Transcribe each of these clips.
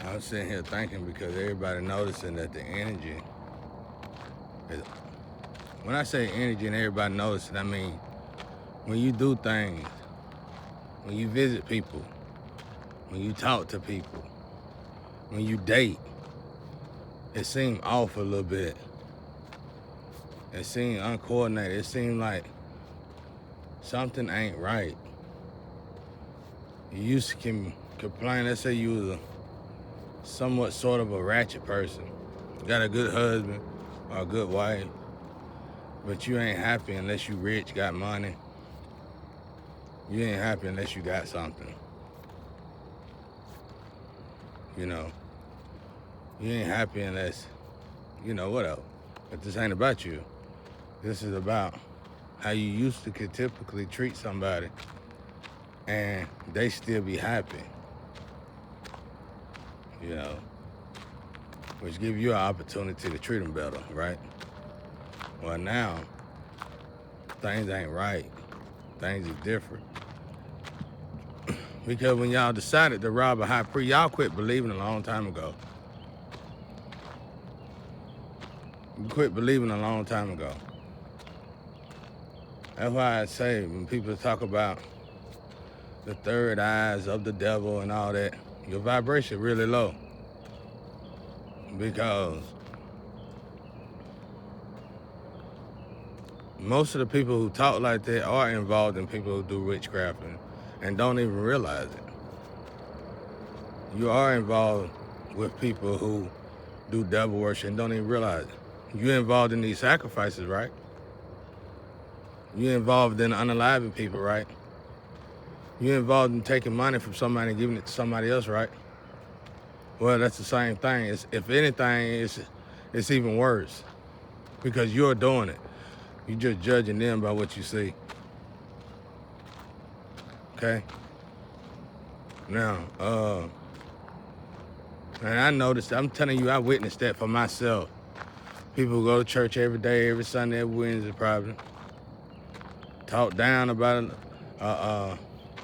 I was sitting here thinking because everybody noticing that the energy is, when I say energy and everybody noticing, I mean when you do things, when you visit people, when you talk to people, when you date, it seemed off a little bit. It seemed uncoordinated. It seemed like something ain't right. You used to complain, let's say you was a somewhat sort of a ratchet person. You got a good husband or a good wife, but you ain't happy unless you rich, got money. You ain't happy unless you got something. You know, you ain't happy unless, whatever. But this ain't about you. This is about how you used to could typically treat somebody and they still be happy. Which give you an opportunity to treat them better, right? Well, now, things ain't right. Things is different. Because when y'all decided to rob a high priest, y'all quit believing a long time ago. You quit believing a long time ago. That's why I say when people talk about the third eyes of the devil and all that, your vibration really low. Because most of the people who talk like that are involved in people who do witchcraft and don't even realize it. You are involved with people who do devil worship and don't even realize it. You're involved in these sacrifices, right? You're involved in unaliving people, right? You're involved in taking money from somebody and giving it to somebody else, right? Well, that's the same thing. If anything, it's even worse because you're doing it. You're just judging them by what you see. Okay? Now, and I noticed, I'm telling you, I witnessed that for myself. People who go to church every day, every Sunday, every Wednesday probably. Talk down about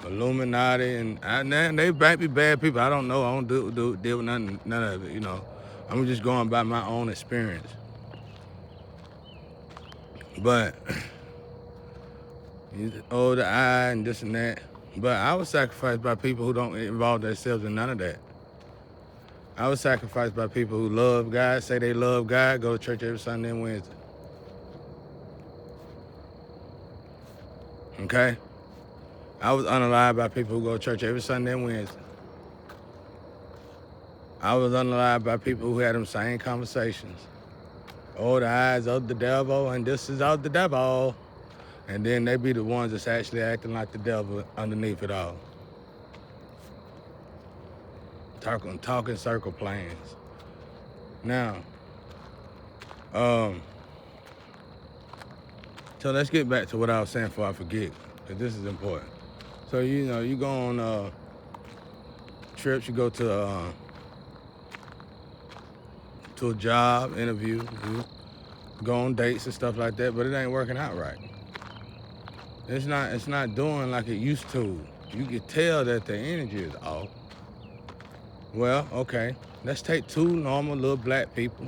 Illuminati and they might be bad people. I don't know. I don't deal with none of it, I'm just going by my own experience. But the eye and this and that. But I was sacrificed by people who don't involve themselves in none of that. I was sacrificed by people who love God, say they love God, go to church every Sunday and Wednesday. Okay? I was unalived by people who go to church every Sunday and Wednesday. I was unalived by people who had them same conversations. Oh, the eyes of the devil, and this is of the devil. And then they be the ones that's actually acting like the devil underneath it all. Talking circle plans. Now, so let's get back to what I was saying before I forget, because this is important. So, you go on trips, you go to a job interview, you go on dates and stuff like that, but it ain't working out right. It's not doing like it used to. You can tell that the energy is off. Well, okay, let's take two normal little black people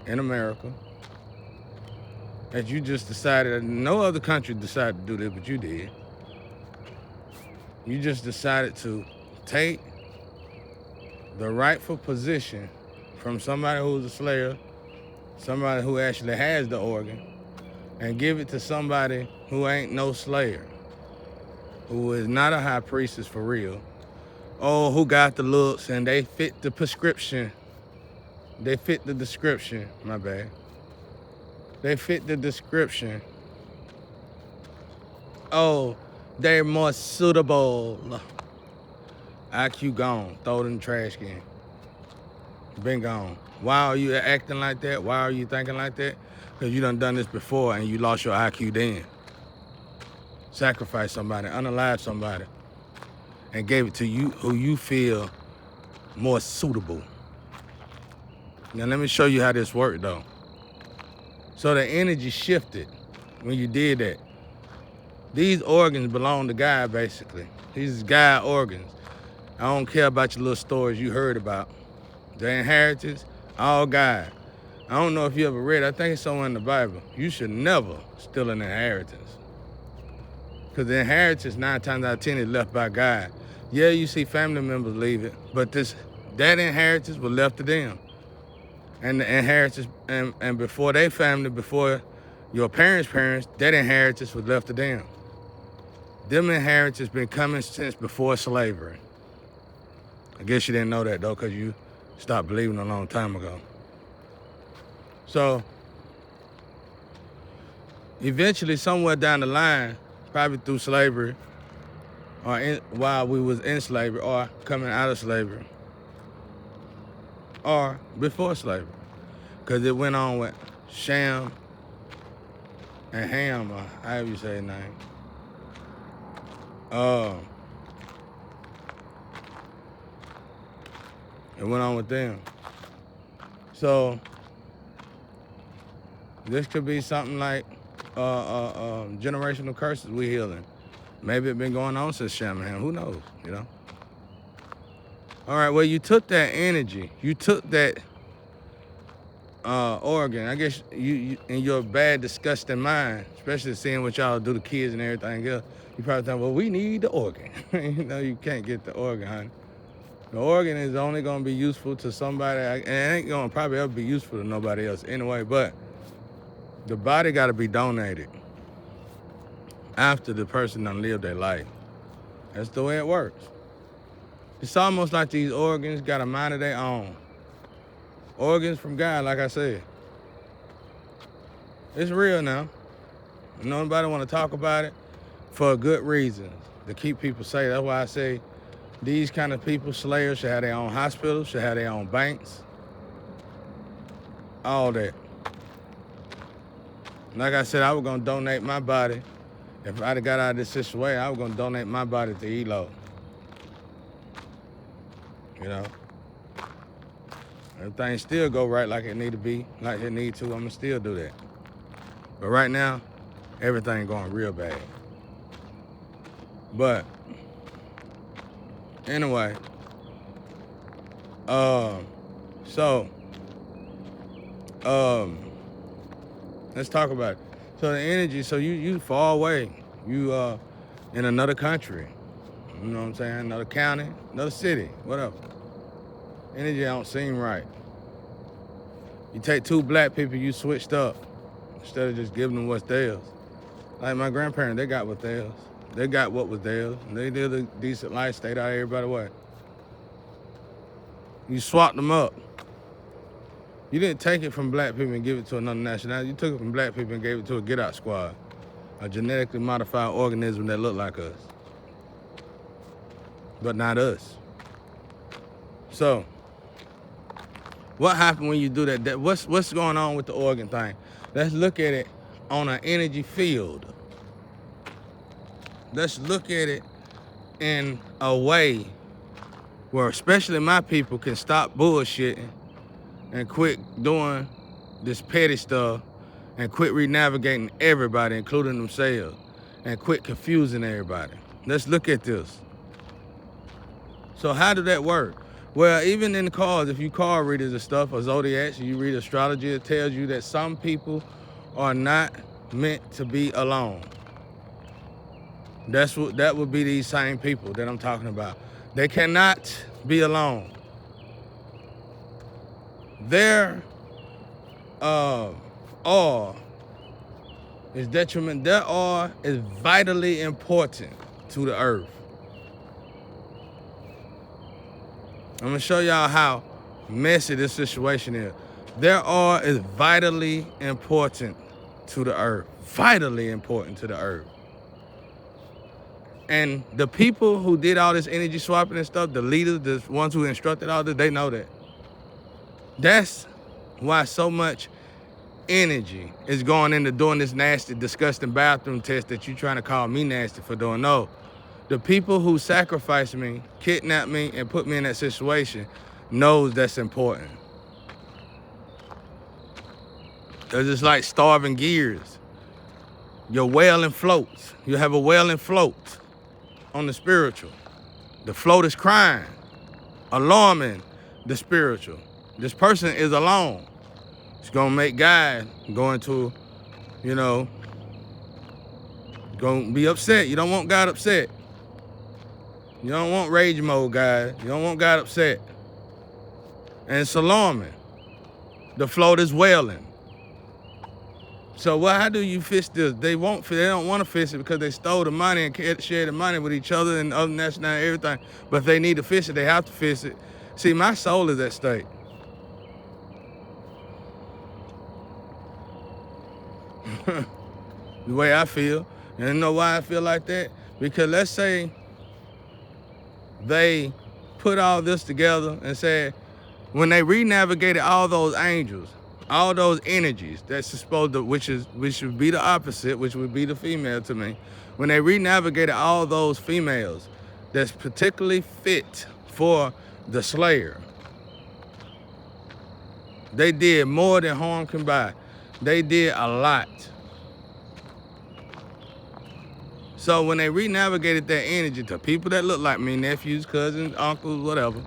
in America that you just decided, no other country decided to do this, but you did. You just decided to take the rightful position from somebody who's a slayer, somebody who actually has the organ, and give it to somebody who ain't no slayer, who is not a high priestess for real, who got the looks and they fit the prescription. They fit the description, my bad. They fit the description. Oh, they're more suitable. IQ gone, throw it in the trash can. Been gone. Why are you acting like that? Why are you thinking like that? Because you done this before and you lost your IQ then. Sacrifice somebody, unalive somebody, and gave it to you who you feel more suitable. Now let me show you how this worked though. So the energy shifted when you did that. These organs belong to God basically. These God organs. I don't care about your little stories you heard about. The inheritance, all God. I don't know if you ever read, I think it's somewhere in the Bible. You should never steal an inheritance. Because the inheritance 9 times out of 10 is left by God. Yeah, you see family members leave it, but that inheritance was left to them. And the inheritance, and before their family, before your parents, that inheritance was left to them. Them inheritance been coming since before slavery. I guess you didn't know that though, because you stopped believing a long time ago. So eventually, somewhere down the line, probably through slavery, or while we was in slavery, or coming out of slavery, or before slavery, because it went on with Shem and Ham, or however you say his name. It went on with them. So this could be something like generational curses we healing. Maybe it's been going on since Shem and Ham. Who knows? You know. All right. Well, you took that energy. You took that organ. I guess you in your bad, disgusting mind, especially seeing what y'all do to kids and everything else, you probably think, well, we need the organ. You know, you can't get the organ, honey. The organ is only going to be useful to somebody, and it ain't going to probably ever be useful to nobody else anyway, but the body got to be donated after the person done lived their life. That's the way it works. It's almost like these organs got a mind of their own. Organs from God, like I said. It's real now. Nobody want to talk about it for good reasons, to keep people safe. That's why I say these kind of people, slayers, should have their own hospitals, should have their own banks, all that. Like I said, I was going to donate my body. If I'd have got out of this situation, I was going to donate my body to ELO. You know? Everything still go right like it need to be, like it need to, I'm going to still do that. But right now, everything going real bad. But anyway, let's talk about it. So the energy, so you far away, you in another country, you know what I'm saying, another county, another city, whatever. Energy don't seem right. You take 2 black people, you switched up instead of just giving them what's theirs. Like my grandparents, they got what's theirs. They got what was theirs. They lived a decent life, stayed out of everybody's way. You swapped them up. You didn't take it from black people and give it to another nationality. You took it from black people and gave it to a get-out squad, a genetically modified organism that looked like us, but not us. So, what happened when you do that? What's going on with the organ thing? Let's look at it on an energy field. Let's look at it in a way where especially my people can stop bullshitting and quit doing this petty stuff and quit re-navigating everybody, including themselves, and quit confusing everybody. Let's look at this. So how did that work? Well, even in the cards, if you card readers and stuff, or zodiacs, you read astrology, it tells you that some people are not meant to be alone. That would be these same people that I'm talking about. They cannot be alone. Their awe is detriment. Their awe is vitally important to the earth. I'm gonna show y'all how messy this situation is. Their awe is vitally important to the earth. Vitally important to the earth. And the people who did all this energy swapping and stuff, the leaders, the ones who instructed all this, they know that. That's why so much energy is going into doing this nasty, disgusting bathroom test that you're trying to call me nasty for doing. No. The people who sacrificed me, kidnapped me, and put me in that situation knows that's important. Because it's like starving gears. Your wailing floats. You have a wailing float on the spiritual. The float is crying. alarming the spiritual. This person is alone. It's gonna make God go into, you know, gonna be upset. You don't want God upset. You don't want rage mode, God. You don't want God upset. And it's alarming. The float is wailing. So how do you fix this? They don't want to fix it because they stole the money and shared the money with each other and other nationality, everything. But if they need to fix it, they have to fix it. See, my soul is at stake. The way I feel. And you know why I feel like that? Because let's say they put all this together and said, when they renavigated all those angels, all those energies that's supposed to, which would be the opposite, which would be the female to me. When they renavigated all those females that's particularly fit for the slayer, they did more than harm can buy. They did a lot. So when they renavigated that energy to people that look like me, nephews, cousins, uncles, whatever,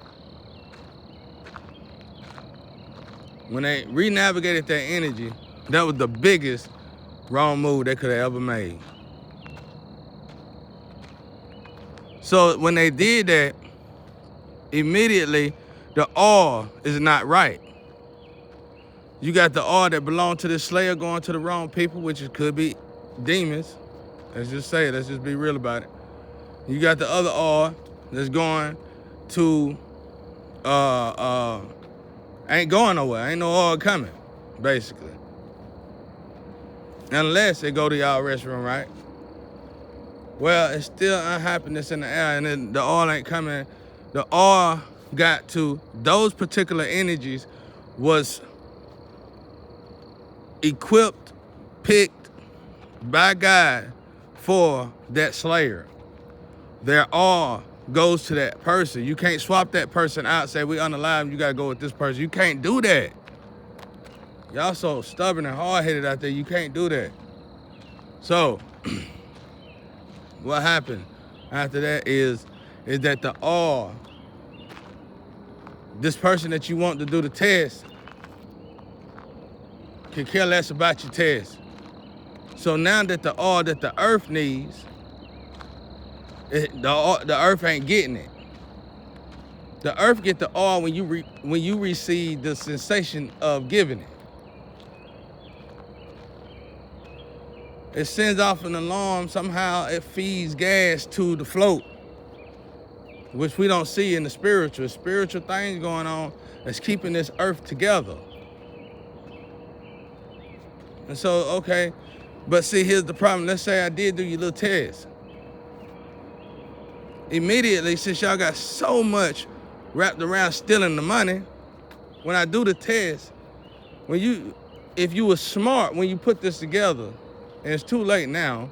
when they renavigated that energy, that was the biggest wrong move they could have ever made. So when they did that, immediately the oil is not right. You got the oil that belonged to this slayer going to the wrong people, which could be demons. Let's just say it. Let's just be real about it. You got the other oil that's going to ain't going nowhere. Ain't no oil coming, basically. Unless it go to y'all restroom, right? Well, it's still unhappiness in the air, and then the oil ain't coming. The oil got to those particular energies was equipped, picked by God for that slayer. Their oil goes to that person. You can't swap that person out, say we unalive, you gotta go with this person. You can't do that. Y'all so stubborn and hard-headed out there, you can't do that. So, what happened after that is that the oil, this person that you want to do the test, can care less about your test. So now that the oil that the earth needs, the earth ain't getting it. The earth get the oil when you receive the sensation of giving it. It sends off an alarm. Somehow it feeds gas to the float, which we don't see in the spiritual. Spiritual things going on that's keeping this earth together. And so, okay, but see, here's the problem. Let's say I did do your little test. Immediately, since y'all got so much wrapped around stealing the money, when I do the test, if you were smart when you put this together, and it's too late now,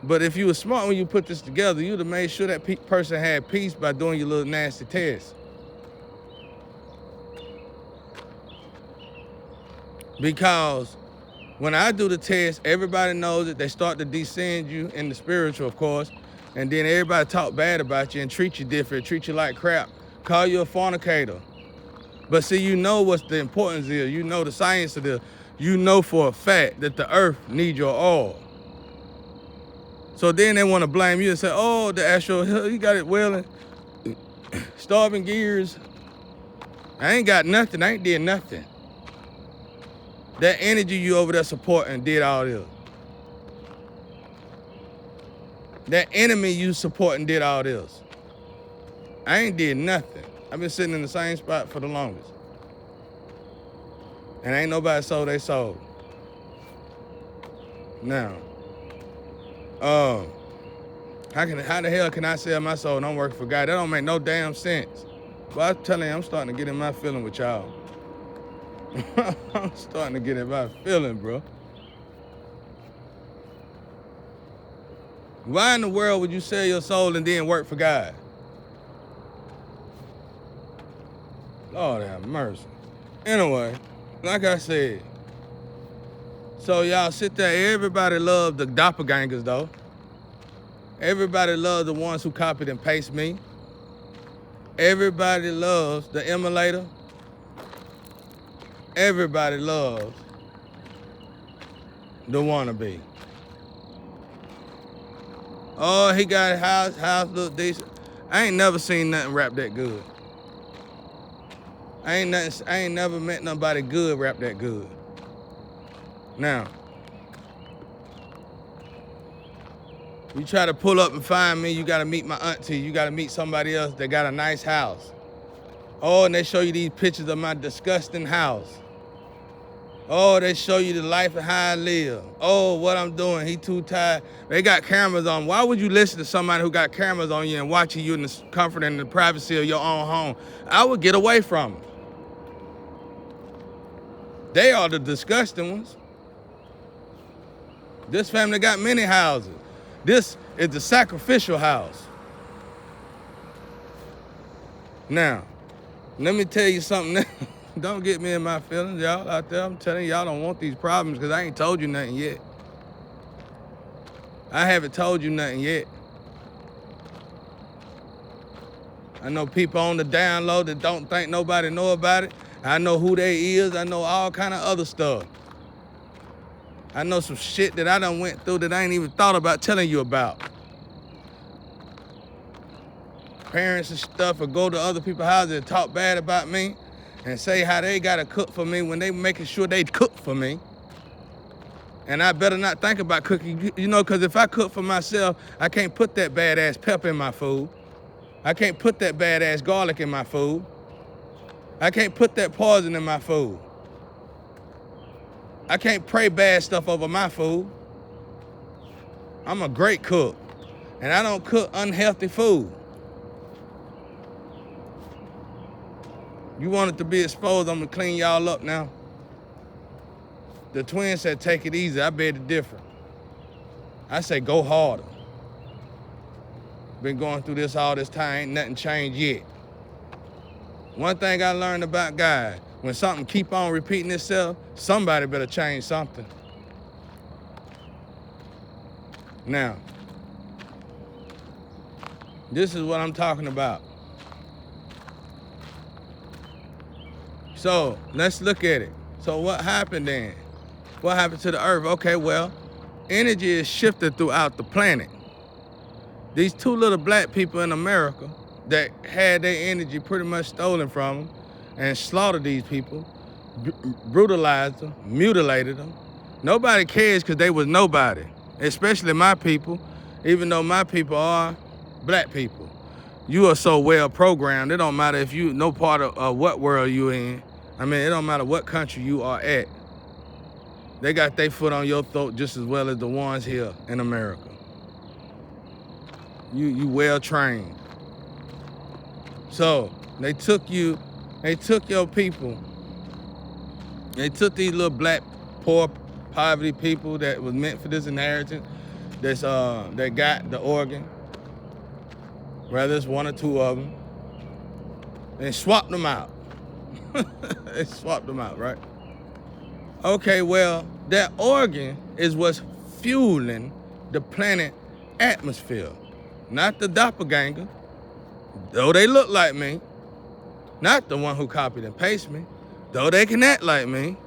but if you were smart when you put this together, you'd have made sure that person had peace by doing your little nasty test. Because when I do the test, everybody knows that they start to descend you in the spiritual, of course, and then everybody talk bad about you and treat you different, treat you like crap, call you a fornicator. But see, you know what the importance is. You know the science of this. You know for a fact that the earth needs your oil. So then they want to blame you and say, oh, the astro, you got it well, starving gears. I ain't got nothing. I ain't did nothing. That energy you over there supporting did all this. That enemy you supporting did all this. I ain't did nothing. I've been sitting in the same spot for the longest. And ain't nobody sold they soul. Now, how the hell can I sell my soul and I'm working for God? That don't make no damn sense. But I'm telling you, I'm starting to get in my feeling with y'all. I'm starting to get in my feeling, bro. Why in the world would you sell your soul and then work for God? Lord have mercy. Anyway, like I said, so y'all sit there, everybody love the doppelgangers though. Everybody love the ones who copied and paste me. Everybody loves the emulator. Everybody loves the wannabe. Oh, he got a house look decent. I ain't never seen nothing rap that good. I ain't never met nobody good rap that good. Now, you try to pull up and find me, you gotta meet my auntie, you gotta meet somebody else that got a nice house. Oh, and they show you these pictures of my disgusting house. Oh, they show you the life of how I live. Oh, what I'm doing, he too tired. They got cameras on. Why would you listen to somebody who got cameras on you and watching you in the comfort and the privacy of your own home? I would get away from them. They are the disgusting ones. This family got many houses. This is the sacrificial house. Now, let me tell you something. Don't get me in my feelings, y'all out there. I'm telling y'all don't want these problems because I ain't told you nothing yet. I haven't told you nothing yet. I know people on the down low that don't think nobody know about it. I know who they is. I know all kind of other stuff. I know some shit that I done went through that I ain't even thought about telling you about. Parents and stuff will go to other people's houses and talk bad about me and say how they gotta cook for me when they making sure they cook for me. And I better not think about cooking, you know, because if I cook for myself, I can't put that badass pepper in my food. I can't put that badass garlic in my food. I can't put that poison in my food. I can't pray bad stuff over my food. I'm a great cook, and I don't cook unhealthy food. You want it to be exposed, I'm gonna clean y'all up now. The twins said take it easy, I bet it different. I say go harder. Been going through this all this time, ain't nothing changed yet. One thing I learned about God, when something keep on repeating itself, somebody better change something. Now, this is what I'm talking about. So let's look at it. So what happened then? What happened to the earth? Okay, well, energy is shifted throughout the planet. These two little black people in America that had their energy pretty much stolen from them and slaughtered these people, brutalized them, mutilated them. Nobody cares because they was nobody, especially my people, even though my people are black people. You are so well programmed, it don't matter if you no part of what world you in. I mean, it don't matter what country you are at. They got their foot on your throat just as well as the ones here in America. You well trained. So they took your people. They took these little black, poor, poverty people that was meant for this inheritance, that got the organ, whether it's one or two of them, and swapped them out. They swapped them out, right? Okay, well, that organ is what's fueling the planet atmosphere, not the doppelganger, though they look like me, not the one who copied and pasted me, though they can act like me,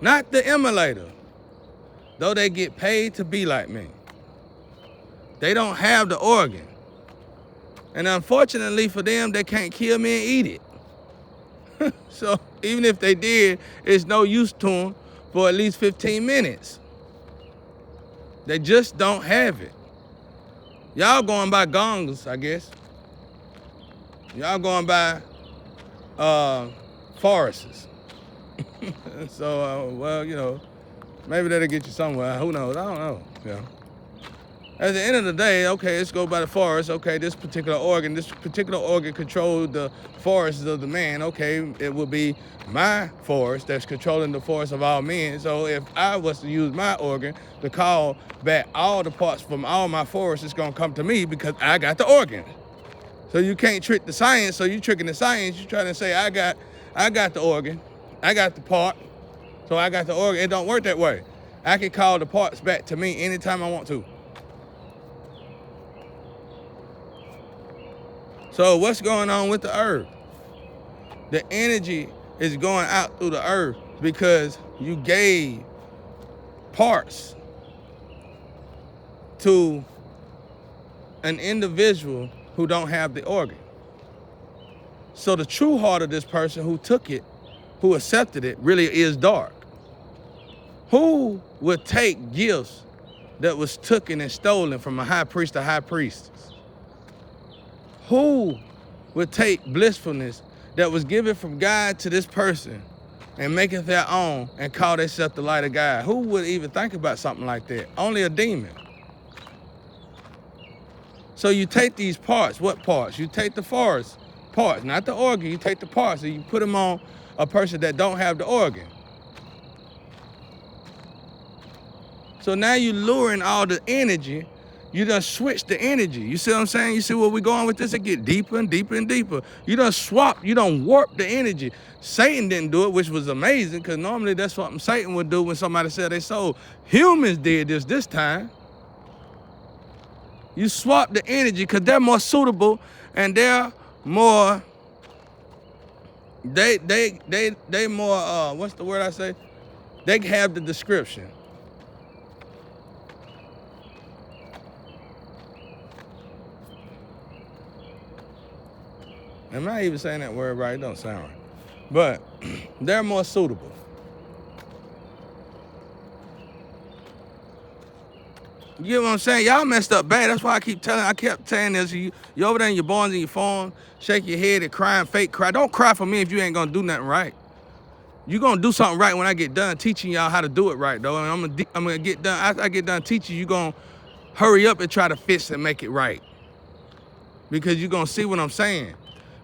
not the emulator, though they get paid to be like me. They don't have the organ. And unfortunately for them, they can't kill me and eat it. So even if they did, it's no use to them for at least 15 minutes. They just don't have it. Y'all going by gongs, I guess. Y'all going by forests. So, well, you know, maybe that'll get you somewhere. Who knows? I don't know. Yeah. At the end of the day, okay, let's go by the forest. Okay, this particular organ controls the forests of the man. Okay, it will be my forest that's controlling the forest of all men. So if I was to use my organ to call back all the parts from all my forests, it's gonna come to me because I got the organ. So you can't trick the science. So you tricking the science. You trying to say I got the organ, I got the part, so I got the organ. It don't work that way. I can call the parts back to me anytime I want to. So what's going on with the earth? The energy is going out through the earth because you gave parts to an individual who don't have the organ. So the true heart of this person who took it, who accepted it, really is dark. Who would take gifts that was taken and stolen from a high priest or high priestess? Who would take blissfulness that was given from God to this person and make it their own and call themselves the light of God? Who would even think about something like that? Only a demon. So you take these parts. What parts? You take the forest parts, not the organ. You take the parts and you put them on a person that don't have the organ. So now you're luring all the energy. You done switch the energy. You see what I'm saying? You see where we're going with this? It get deeper and deeper and deeper. You done swap, you done warp the energy. Satan didn't do it, which was amazing, because normally that's what Satan would do when somebody said they sold. Humans did this time. You swap the energy because they're more suitable and they're more, they more, what's the word I say? They have the description. Am I even saying that word right? It don't sound right. But they're more suitable. You get what I'm saying? Y'all messed up bad. That's why I kept saying this. You over there in your barns and your farm, shake your head and crying, fake cry. Don't cry for me if you ain't gonna do nothing right. You gonna do something right when I get done teaching y'all how to do it right, though. And I'm gonna get done. After I get done teaching, you gonna hurry up and try to fix and make it right. Because you're gonna see what I'm saying.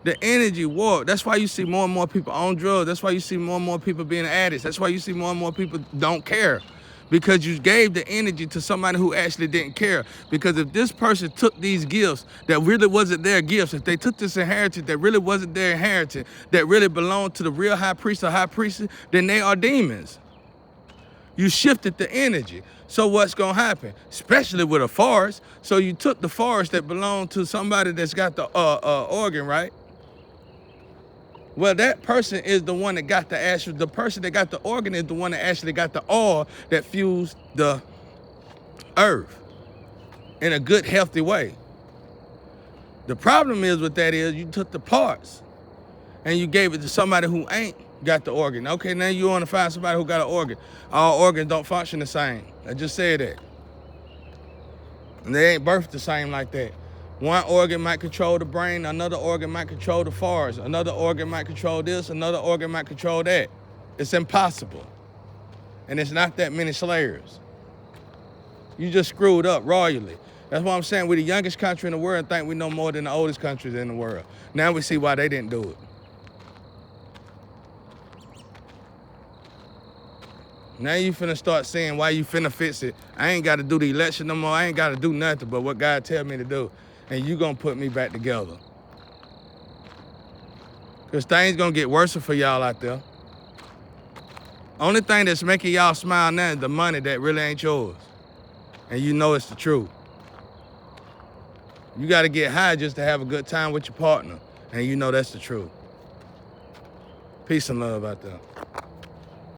The energy war. That's why you see more and more people on drugs. That's why you see more and more people being addicts. That's why you see more and more people don't care. Because you gave the energy to somebody who actually didn't care. Because if this person took these gifts that really wasn't their gifts, if they took this inheritance that really wasn't their inheritance, that really belonged to the real high priest or high priestess, then they are demons. You shifted the energy. So what's gonna happen? Especially with a forest. So you took the forest that belonged to somebody that's got the organ, right? Well, that person is the one that got the person that got the organ is the one that actually got the oil that fused the earth in a good, healthy way. The problem is with that is you took the parts and you gave it to somebody who ain't got the organ. Okay, now you want to find somebody who got an organ. All organs don't function the same. I just said that. And they ain't birthed the same like that. One organ might control the brain, another organ might control the forest, another organ might control this, another organ might control that. It's impossible. And it's not that many slayers. You just screwed up royally. That's why I'm saying we're the youngest country in the world and think we know more than the oldest countries in the world. Now we see why they didn't do it. Now you finna start seeing why you finna fix it. I ain't gotta do the election no more. I ain't gotta do nothing but what God tell me to do. And you gonna put me back together. Cause things gonna get worse for y'all out there. Only thing that's making y'all smile now is the money that really ain't yours. And you know it's the truth. You gotta get high just to have a good time with your partner. And you know that's the truth. Peace and love out there.